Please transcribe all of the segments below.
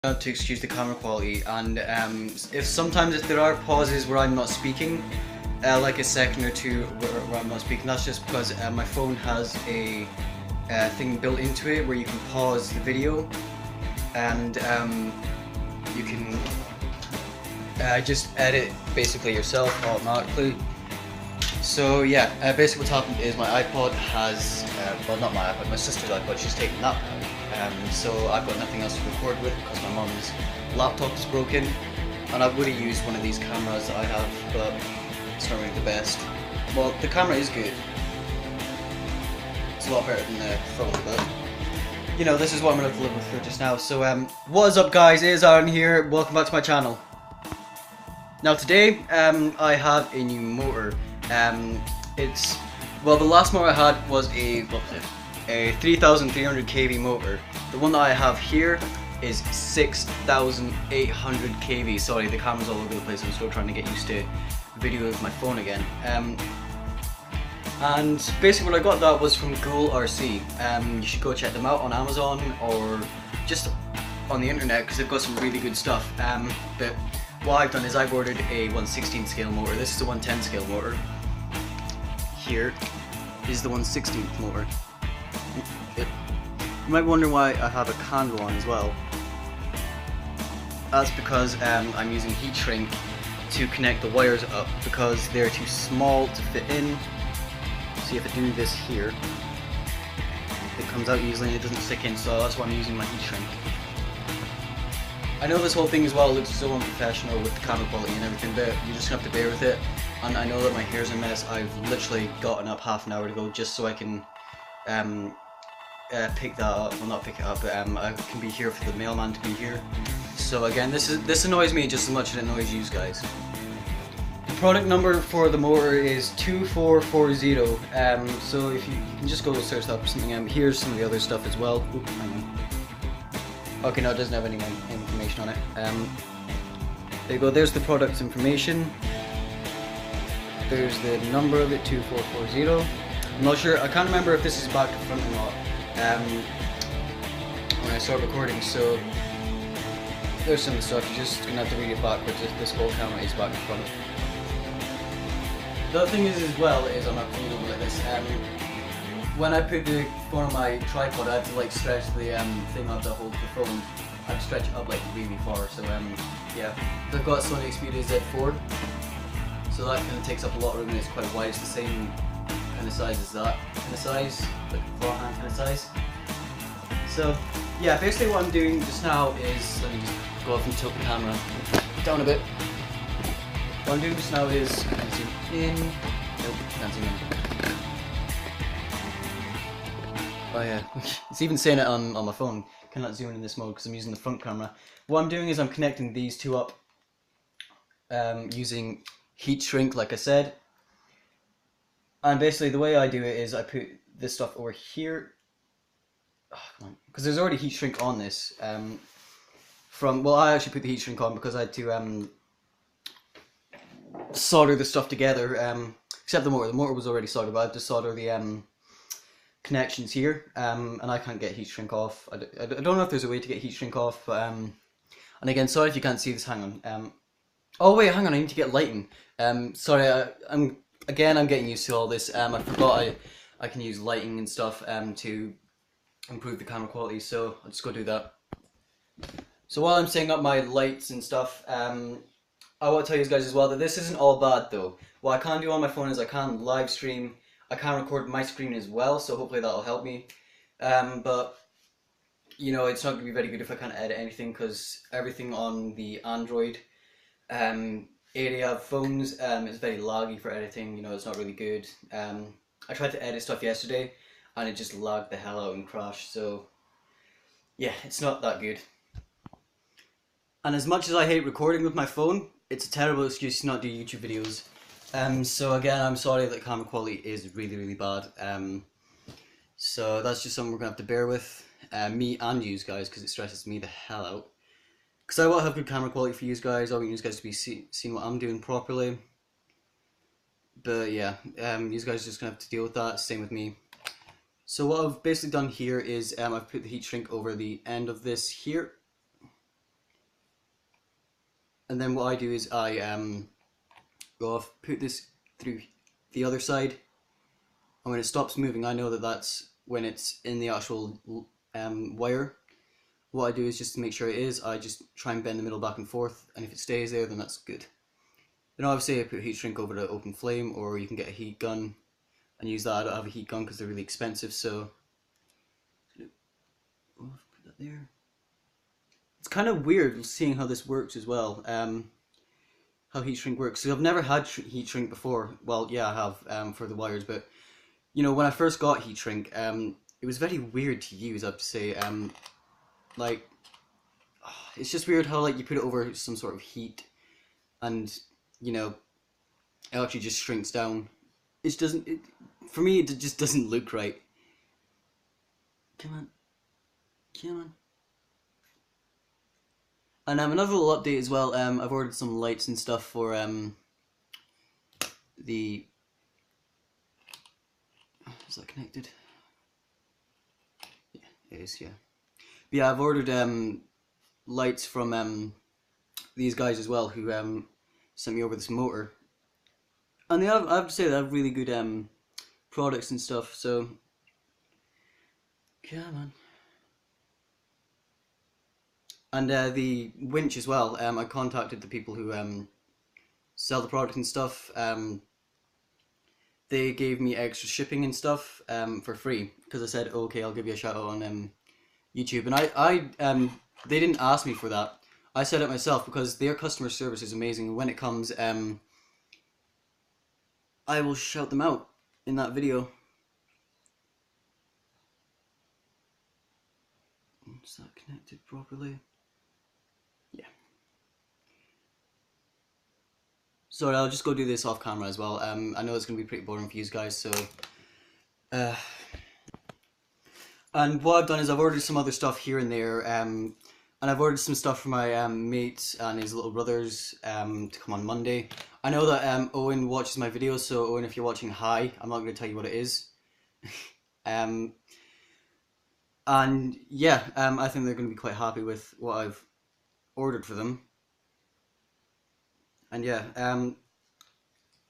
To excuse the camera quality, and if there are pauses where I'm not speaking, like a second or two where I'm not speaking, that's just because my phone has a thing built into it where you can pause the video, and you can just edit basically yourself automatically. So yeah, basically what's happened is my iPod has, well, not my iPod, my sister's iPod, she's taken that out. So I've got nothing else to record with because my mum's laptop is broken, and I would have used one of these cameras that I have, but it's not really the best. Well, the camera is good. It's a lot better than the phone, but you know, this is what I'm going to live with for just now. So what is up, guys? It is Aaron here. Welcome back to my channel. Now today I have a new motor. Well, the last motor I had was a 3300 kV motor. The one that I have here is 6800 kV. Sorry, the camera's all over the place. I'm still trying to get used to video with my phone again. And basically what I got that was from Ghoul RC. You should go check them out on Amazon or just on the internet because they've got some really good stuff. But what I've done is I've ordered a 1/16 scale motor. This is a 110 scale motor. Here is the 1/16 motor. You might wonder why I have a candle on as well. That's because I'm using heat shrink to connect the wires up because they're too small to fit in. See, if I do this here, it comes out easily and it doesn't stick in, so that's why I'm using my heat shrink. I know this whole thing as well looks so unprofessional with the camera quality and everything, but you're just gonna have to bear with it. And I know that my hair's a mess. I've literally gotten up half an hour ago just so I can pick that up. Well, not pick it up, but I can be here for the mailman to be here. So again, this annoys me just as much as it annoys you guys. The product number for the motor is 2440. So if you can just go search that for something. Here's some of the other stuff as well. Oop, hang on. Okay, no, it doesn't have any information on it. There you go. There's the product's information. There's the number of it, 2440. I'm not sure. I can't remember if this is back to front or not. When I start recording, so there's some stuff. You're just gonna have to read it backwards. This whole camera is back to front. The other thing is as well is I'm not putting it over like this. When I put the phone on my tripod, I had to like stretch the thing up to hold the phone. I had to stretch it up like really far. So yeah, I've got Sony Xperia Z4, so that kind of takes up a lot of room and it's quite wide. It's the same kind of size as that kind of size, like flat hand kind of size. So yeah, basically what I'm doing just now is, let me just go off and tilt the camera down a bit. What I'm doing just now is zoom in. Nope, can't zoom in. Oh yeah, it's even saying it on my phone. Cannot zoom in this mode because I'm using the front camera. What I'm doing is I'm connecting these two up using heat shrink, like I said. And basically the way I do it is I put this stuff over here. Oh, come on, because there's already heat shrink on this. Well, I actually put the heat shrink on because I had to solder the stuff together. Except the motor. The motor was already soldered, but I have to solder the connections here, and I can't get heat shrink off. I don't know if there's a way to get heat shrink off, but and again, sorry if you can't see this. Hang on. Oh wait, hang on. I need to get lighting. Sorry, I'm getting used to all this. I forgot I can use lighting and stuff to improve the camera quality, so I'll just go do that. So while I'm setting up my lights and stuff, I want to tell you guys as well that this isn't all bad though. What I can do on my phone is I can live stream. I can record my screen as well, so hopefully that'll help me. But you know, it's not going to be very good if I can't edit anything because everything on the Android area of phones is very laggy for editing. You know, it's not really good. I tried to edit stuff yesterday and it just lagged the hell out and crashed, so yeah, it's not that good. And as much as I hate recording with my phone, it's a terrible excuse to not do YouTube videos. So again, I'm sorry that camera quality is really bad. So that's just something we're gonna have to bear with, me and you guys, because it stresses me the hell out. Because I want to have good camera quality for you guys. I want you guys to be seeing what I'm doing properly. But yeah, you guys are just gonna have to deal with that. Same with me. So what I've basically done here is I've put the heat shrink over the end of this here. and then what I do is I go off, put this through the other side, and when it stops moving, I know that that's when it's in the actual wire. What I do is, just to make sure it is, I just try and bend the middle back and forth, and if it stays there, then that's good. Then obviously I put heat shrink over the open flame, or you can get a heat gun and use that. I don't have a heat gun because they're really expensive, so put that there. It's kind of weird seeing how this works as well, how heat shrink works. So I've never had heat shrink before. Well, yeah, I have for the wires, but you know, when I first got heat shrink, it was very weird to use, I have to say. Like, it's just weird how like you put it over some sort of heat, and you know, it actually just shrinks down. It doesn't. For me, it just doesn't look right. Come on, come on. And another little update as well. I've ordered some lights and stuff for the. Is that connected? Yeah, it is. Yeah. But yeah, I've ordered lights from these guys as well, who sent me over this motor, and I have to say they have really good products and stuff. So come on. And the winch as well. I contacted the people who sell the product and stuff. They gave me extra shipping and stuff for free, because I said, oh, okay, I'll give you a shout out on YouTube. And I they didn't ask me for that. I said it myself, because their customer service is amazing. When it comes, I will shout them out in that video. Is that connected properly? Yeah. Sorry, I'll just go do this off camera as well. I know it's going to be pretty boring for you guys, so... and what I've done is I've ordered some other stuff here and there, and I've ordered some stuff for my mate and his little brothers to come on Monday. I know that Owen watches my videos, so Owen, if you're watching, hi. I'm not going to tell you what it is. And yeah, I think they're going to be quite happy with what I've ordered for them. And yeah,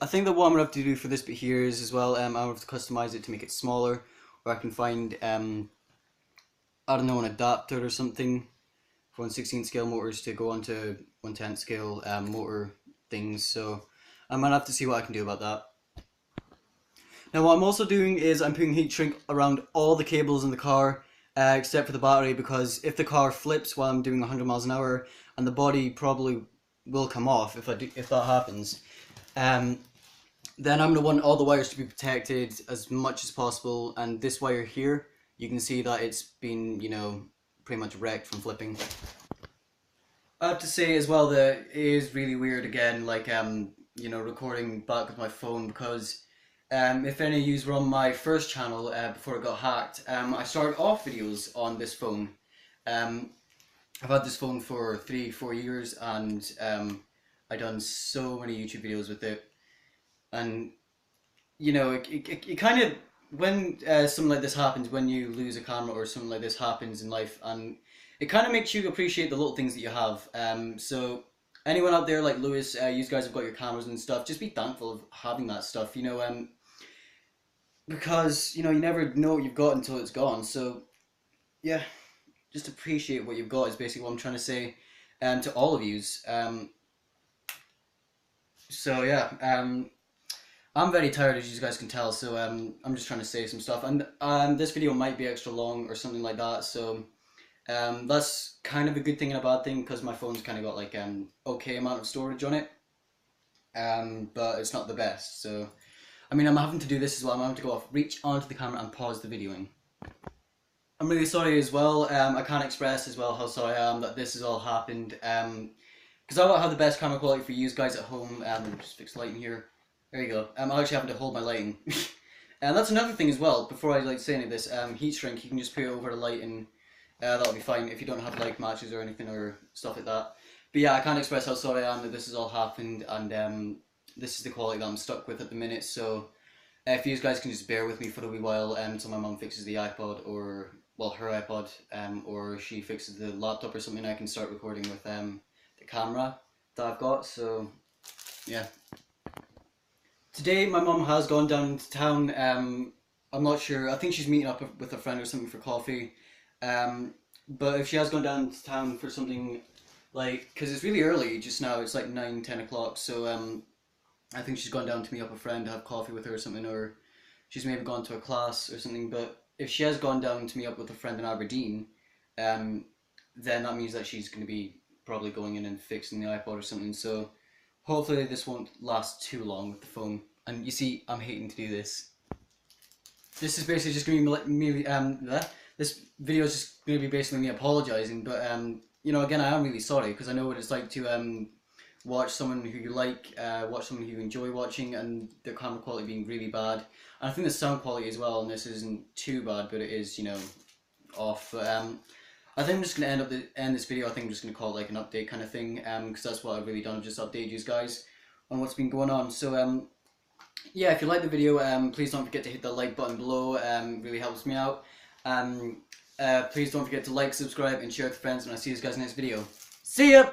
I think that what I'm going to have to do for this bit here is as well, I'm going to have to customize it to make it smaller, or I can find, I don't know, an adapter or something for 1/16 scale motors to go onto 1/10 scale motor things, so I'm going to have to see what I can do about that. Now what I'm also doing is I'm putting heat shrink around all the cables in the car, except for the battery, because if the car flips while I'm doing 100 miles an hour, and the body probably will come off if that happens, then I'm going to want all the wires to be protected as much as possible. And this wire here, you can see that it's been, you know, pretty much wrecked from flipping. I have to say as well that it is really weird again, like you know, recording back with my phone, because if any of you were on my first channel before it got hacked, I started off videos on this phone. I've had this phone for 3-4 years, and I've done so many YouTube videos with it. And you know, it kind of, when something like this happens, when you lose a camera or something like this happens in life, and it kind of makes you appreciate the little things that you have. So anyone out there like Lewis, you guys have got your cameras and stuff, just be thankful of having that stuff, you know, because you know, you never know what you've got until it's gone. So yeah, just appreciate what you've got is basically what I'm trying to say to all of yous. So yeah, I'm very tired, as you guys can tell, so I'm just trying to say some stuff, and this video might be extra long or something like that, so that's kind of a good thing and a bad thing, because my phone's kind of got like okay amount of storage on it, but it's not the best. So I mean, I'm having to do this as well. I'm having to go off, reach onto the camera and pause the videoing. I'm really sorry as well. I can't express as well how sorry I am that this has all happened, because I don't have the best camera quality for you guys at home. Just fix the lighting here. There you go. I'm actually having to hold my lighting. And that's another thing as well, before I like say any of this, heat shrink, you can just put it over the light, and that'll be fine if you don't have like matches or anything or stuff like that. But yeah, I can't express how sorry I am that this has all happened, and this is the quality that I'm stuck with at the minute. So if you guys can just bear with me for a wee while until my mum fixes the iPod, or well, her iPod, or she fixes the laptop or something, I can start recording with the camera. that I've got. So yeah. Today my mum has gone down to town. I'm not sure. I think she's meeting up with a friend or something for coffee. But if she has gone down to town for something, like, because it's really early just now, it's like 9, 10 o'clock. So I think she's gone down to meet up a friend to have coffee with her or something, or she's maybe gone to a class or something. But if she has gone down to meet up with a friend in Aberdeen, then that means that she's going to be probably going in and fixing the iPod or something. So hopefully this won't last too long with the phone. And you see, I'm hating to do this. This is basically just going to be me. This video is just going to be basically me apologising. But you know, again, I am really sorry because I know what it's like to watch someone who you like, watch someone who you enjoy watching, and their camera quality being really bad. And I think the sound quality as well, and this isn't too bad, but it is, you know, off. But I think I'm just going to end this video. I think I'm just going to call it like an update kind of thing, because that's what I've really done. I've just updated you guys on what's been going on. So yeah, if you like the video, please don't forget to hit the like button below. It really helps me out. Please don't forget to like, subscribe, and share with friends, and I'll see you guys in the next video. See ya!